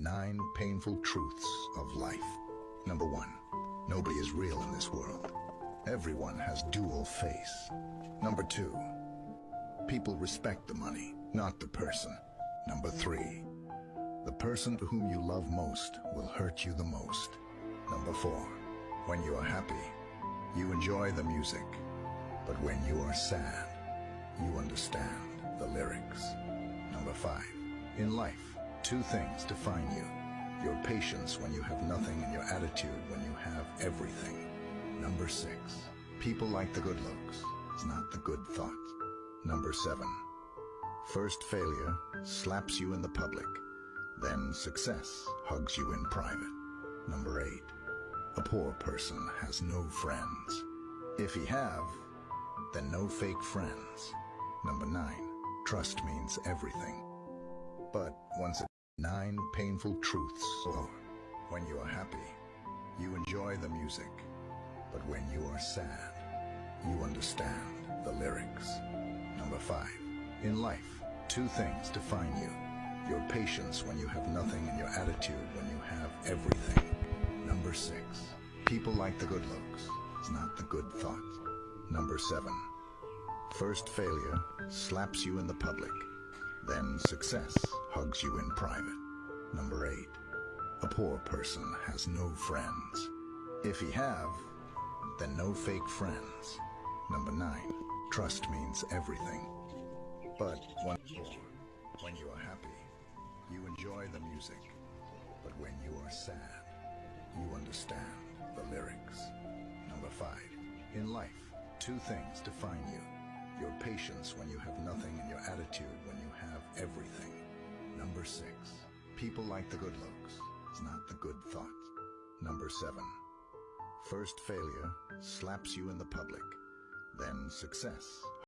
9 painful truths of life. Number 1. Nobody is real in this world. Everyone has dual face. Number 2. People respect the money, not the person. Number 3. The person to whom you love most will hurt you the most. Number 4. When you are happy, you enjoy the music. But when you are sad, you understand the lyrics. Number 5. In life, 2 things define you. Your patience when you have nothing and your attitude when you have everything. Number 6. People like the good looks, it's not the good thoughts. Number 7. First failure slaps you in the public, then success hugs you in private. Number 8. A poor person has no friends. If he have, then no fake friends. Number 9. Trust means everything. But once it 9 painful truths. So, when you are happy, you enjoy the music. But when you are sad, you understand the lyrics. Number 5. In life, 2 things define you. Your patience when you have nothing and your attitude when you have everything. Number 6. People like the good looks, it's not the good thoughts. Number 7. First failure slaps you in the public, then success hugs you in private. Number 8. A poor person has no friends. If he have, then no fake friends. Number 9. Trust means everything. But when you are happy, you enjoy the music. But when you are sad, you understand the lyrics. Number 5. In life, 2 things define you. Your patience when you have nothing and your attitude when you have everything. Number 6. People like the good looks, it's not the good thoughts. Number 7. First failure slaps you in the public, then success